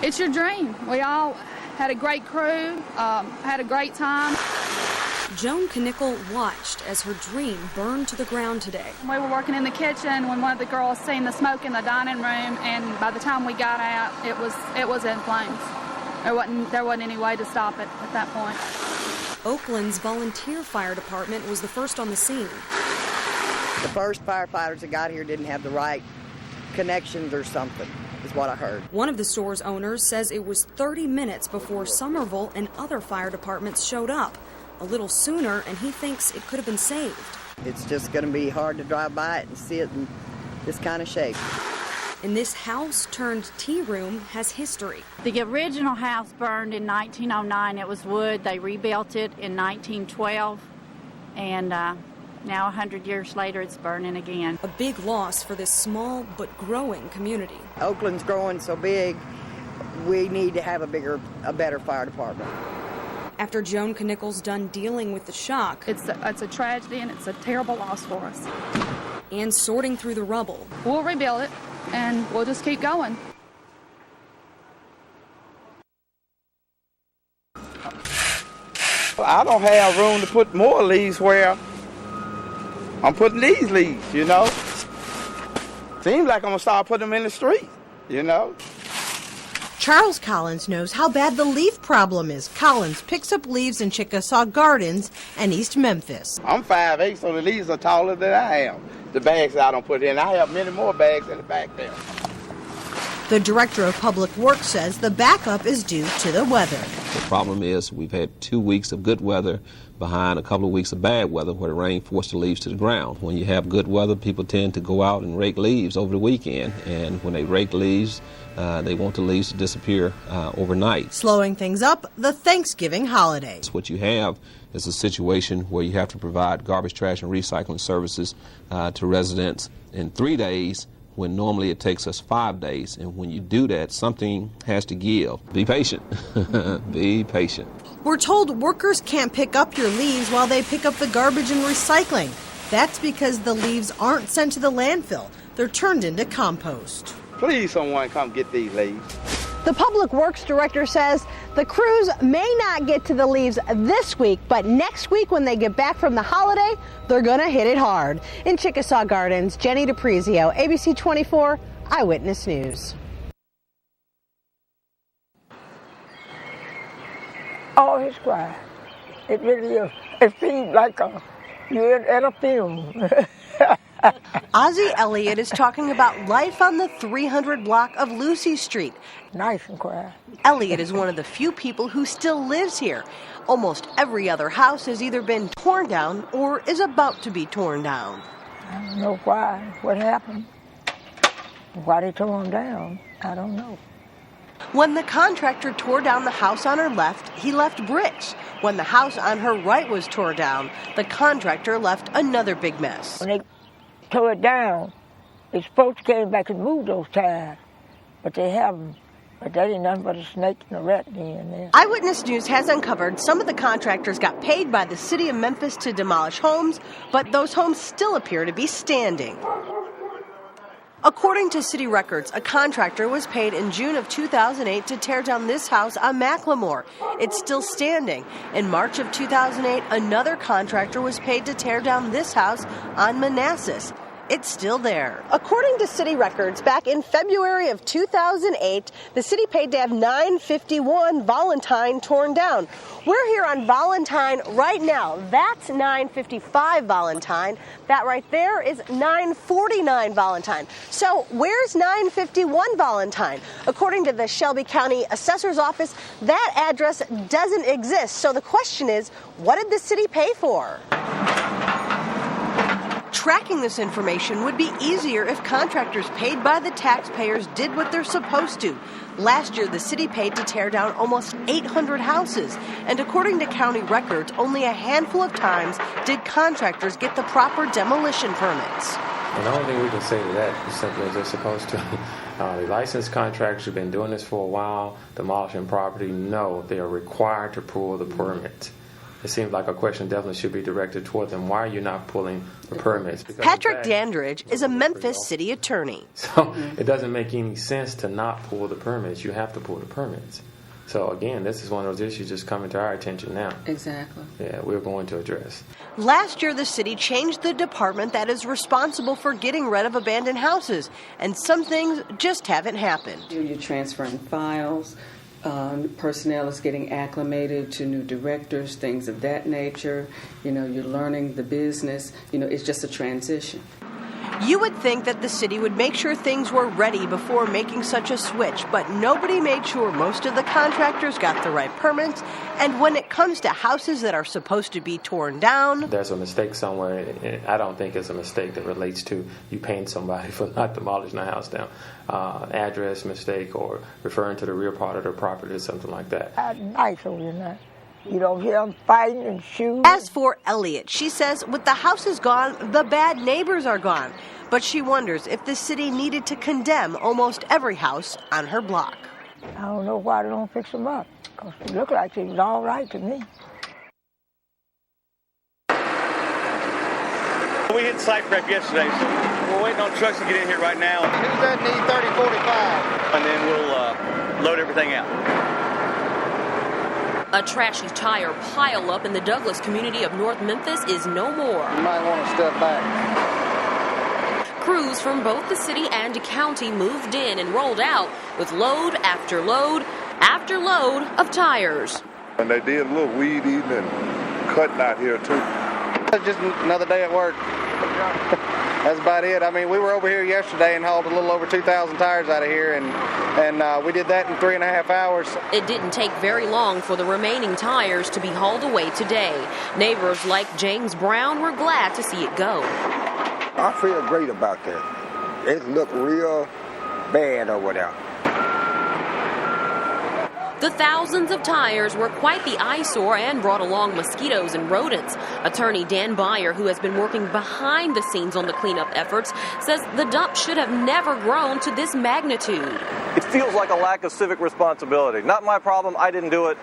It's your dream. We all had a great crew, had a great time. Joan Knickel watched as her dream burned to the ground today. We were working in the kitchen when one of the girls seen the smoke in the dining room, and by the time we got out, it was in flames. There wasn't any way to stop it at that point. Oakland's volunteer fire department was the first on the scene. The first firefighters that got here didn't have the right connections or something, is what I heard. One of the store's owners says it was 30 minutes before Somerville and other fire departments showed up. A little sooner, and he thinks it could have been saved. It's just going to be hard to drive by it and see it in this kind of shape. And this house-turned-tea room has history. The original house burned in 1909. It was wood. They rebuilt it in 1912, and now 100 years later, it's burning again. A big loss for this small but growing community. Oakland's growing so big, we need to have a better fire department. After Joan Knickel's done dealing with the shock, It's a tragedy, and it's a terrible loss for us. And sorting through the rubble, We'll rebuild it, and we'll just keep going. I don't have room to put more leaves where I'm putting these leaves, you know. Seems like I'm going to start putting them in the street, you know. Charles Collins knows how bad the leaf problem is. Collins picks up leaves in Chickasaw Gardens and East Memphis. I'm 5'8", so the leaves are taller than I am. The bags that I don't put in, I have many more bags in the back there. The director of public works says the backup is due to the weather. The problem is we've had 2 weeks of good weather behind a couple of weeks of bad weather where the rain forced the leaves to the ground. When you have good weather, people tend to go out and rake leaves over the weekend, and when they rake leaves, they want the leaves to disappear overnight. Slowing things up, the Thanksgiving holiday. What you have is a situation where you have to provide garbage, trash, and recycling services to residents in 3 days, when normally it takes us 5 days. And when you do that, something has to give. Be patient. Be patient. We're told workers can't pick up your leaves while they pick up the garbage and recycling. That's because the leaves aren't sent to the landfill. They're turned into compost. Please, someone come get these leaves. The Public Works Director says the crews may not get to the leaves this week, but next week when they get back from the holiday, they're going to hit it hard. In Chickasaw Gardens, Jenny DePrizio, ABC 24 Eyewitness News. Oh, it's quiet. It really is. It seems like you're at a film. Ozzie Elliott is talking about life on the 300 block of Lucy Street. Nice and quiet. Elliott is one of the few people who still lives here. Almost every other house has either been torn down or is about to be torn down. I don't know why, what happened, why they tore them down. I don't know. When the contractor tore down the house on her left, he left bricks. When the house on her right was tore down, the contractor left another big mess. When they tore it down, the folks came back and moved those tires, but they haven't. But that ain't nothing but a snake and a rat in there. Eyewitness News has uncovered some of the contractors got paid by the city of Memphis to demolish homes, but those homes still appear to be standing. According to city records, a contractor was paid in June of 2008 to tear down this house on Macklemore. It's still standing. In March of 2008, another contractor was paid to tear down this house on Manassas. It's still there. According to city records, back in February of 2008, the city paid to have 951 Valentine torn down. We're here on Valentine right now. That's 955 Valentine. That right there is 949 Valentine. So where's 951 Valentine? According to the Shelby County Assessor's Office, that address doesn't exist. So the question is, what did the city pay for? Tracking this information would be easier if contractors paid by the taxpayers did what they're supposed to. Last year, the city paid to tear down almost 800 houses, and according to county records, only a handful of times did contractors get the proper demolition permits. And the only thing we can say to that is simply as they're supposed to. The licensed contractors who've been doing this for a while, demolishing property, no, they are required to pull the permit. it seems like a question definitely should be directed toward them. Why are you not pulling the permits? Because Patrick Dandridge is a Memphis city attorney. So it doesn't make any sense to not pull the permits. You have to pull the permits. So again, this is one of those issues just coming to our attention now. Exactly. Yeah, we're going to address. Last year, the city changed the department that is responsible for getting rid of abandoned houses, and some things just haven't happened. You're transferring files. Personnel is getting acclimated to new directors, things of that nature. You're learning the business. It's just a transition. You would think that the city would make sure things were ready before making such a switch, but nobody made sure most of the contractors got the right permits. And when it comes to houses that are supposed to be torn down, there's a mistake somewhere. I don't think it's a mistake that relates to you paying somebody for not demolishing the house down. Address mistake or referring to the rear part of the property or something like that. Nice over there. You don't hear them fighting and shooting. As for Elliot, she says with the houses gone, the bad neighbors are gone. But she wonders if the city needed to condemn almost every house on her block. I don't know why they don't fix them up, because it looked like it was all right to me. We hit site prep yesterday, so we're waiting on trucks to get in here right now. Who's that need 3045? And then we'll load everything out. A trashy tire pileup in the Douglas community of North Memphis is no more. You might want to step back. Crews from both the city and county moved in and rolled out with load after load after load of tires. And they did a little weed eating and cutting out here too. It's just another day at work. That's about it. I mean, we were over here yesterday and hauled a little over 2,000 tires out of here, and we did that in 3.5 hours. It didn't take very long for the remaining tires to be hauled away today. Neighbors like James Brown were glad to see it go. I feel great about that. It looked real bad over there. The thousands of tires were quite the eyesore and brought along mosquitoes and rodents. Attorney Dan Byer, who has been working behind the scenes on the cleanup efforts, says the dump should have never grown to this magnitude. It feels like a lack of civic responsibility. Not my problem. I didn't do it.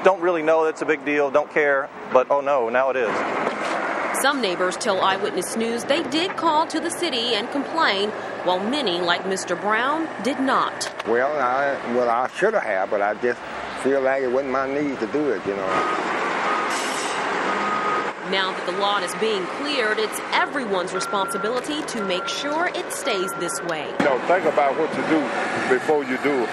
Don't really know it's a big deal. Don't care. But oh no, now it is. Some neighbors tell Eyewitness News they did call to the city and complain, while many, like Mr. Brown, did not. Well, I should have, but I just feel like it wasn't my need to do it, Now that the lawn is being cleared, it's everyone's responsibility to make sure it stays this way. Think about what to do before you do it.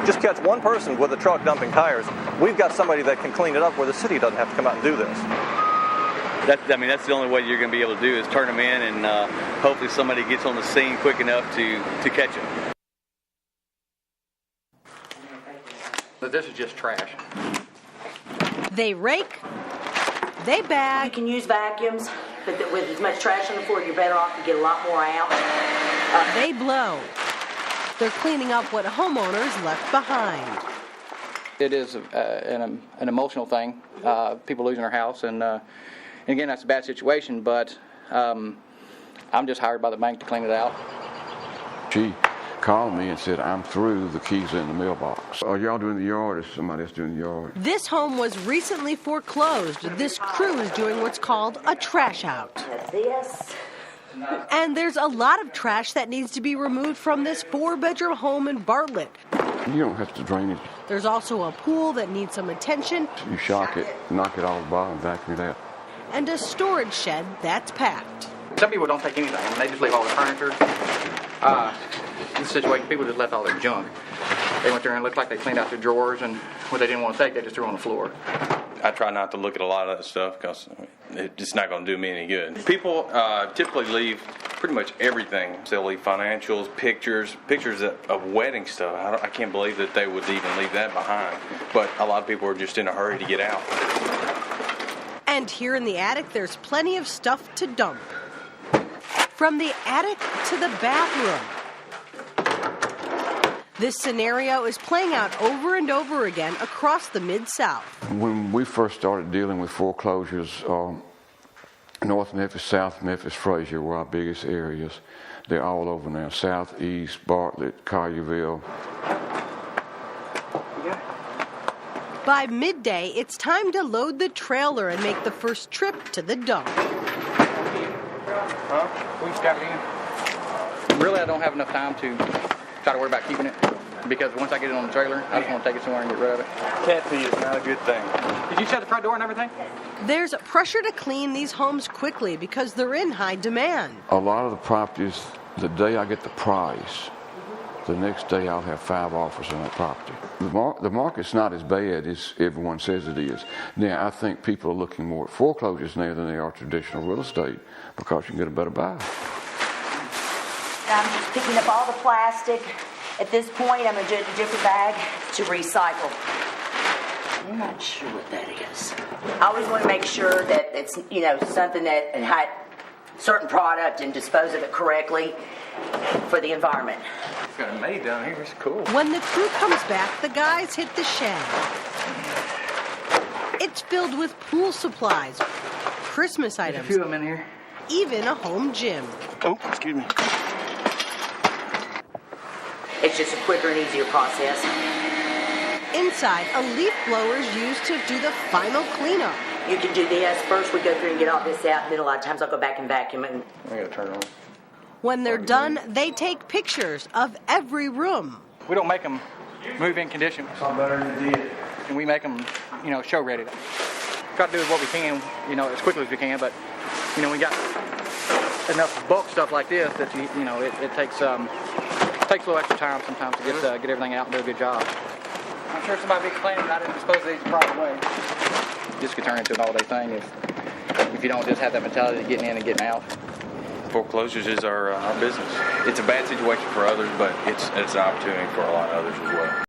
Just catch one person with a truck dumping tires. We've got somebody that can clean it up where the city doesn't have to come out and do this. That's the only way you're going to be able to do is turn them in, and hopefully somebody gets on the scene quick enough to catch them. But this is just trash. They rake, they bag. You can use vacuums, but with as much trash on the floor, you're better off to get a lot more out. They blow. They're cleaning up what homeowners left behind. It is an emotional thing, people losing their house, and again, that's a bad situation, but I'm just hired by the bank to clean it out. She called me and said, I'm through, the keys are in the mailbox. Are y'all doing the yard or somebody else doing the yard? This home was recently foreclosed. This crew is doing what's called a trash out. This. And there's a lot of trash that needs to be removed from this 4-bedroom home in Bartlett. You don't have to drain it. There's also a pool that needs some attention. You shock it, knock it off the bottom, vacuum it out. And a storage shed that's packed. Some people don't take anything. I mean, they just leave all their furniture. In this situation, people just left all their junk. They went there and looked like they cleaned out their drawers, and what they didn't want to take, they just threw on the floor. I try not to look at a lot of that stuff because it's not going to do me any good. People typically leave pretty much everything. They'll leave financials, pictures of wedding stuff. I can't believe that they would even leave that behind. But a lot of people are just in a hurry to get out. And here in the attic, there's plenty of stuff to dump. From the attic to the bathroom. This scenario is playing out over and over again across the Mid-South. When we first started dealing with foreclosures, North Memphis, South Memphis, Frazier were our biggest areas. They're all over now. Southeast, Bartlett, Collierville. By midday, it's time to load the trailer and make the first trip to the dump. We strap it in. Really, I don't have enough time to try to worry about keeping it, because once I get it on the trailer, I just want to take it somewhere and get rid of it. Cat pee is not a good thing. Did you shut the front door and everything? There's pressure to clean these homes quickly because they're in high demand. A lot of the properties, the day I get the price, the next day I'll have 5 offers on that property. The market's not as bad as everyone says it is. Now, I think people are looking more at foreclosures now than they are traditional real estate because you can get a better buy. I'm just picking up all the plastic. At this point, I'm going to do it in a different bag to recycle. I'm not sure what that is. I always want to make sure that it's, something that had certain product and dispose of it correctly for the environment. It's got it made down here. It's cool. When the crew comes back, the guys hit the shed. It's filled with pool supplies, Christmas items, a few of them in here. Even a home gym. Oh, excuse me. It's just a quicker and easier process. Inside, a leaf blower is used to do the final cleanup. You can do this. First, we go through and get all this out, and then a lot of times I'll go back and vacuum it. I gotta turn it on. When they're done, they take pictures of every room. We don't make them move in condition. It's all better than it did. And we make them, show ready. Try to do what we can, as quickly as we can, but, we got enough bulk stuff like this that, it takes a little extra time sometimes to get everything out and do a good job. I'm sure somebody will be complaining that I didn't dispose of these the proper way. This could turn into an all-day thing if you don't just have that mentality of getting in and getting out. Foreclosures is our business. It's a bad situation for others, but it's an opportunity for a lot of others as well.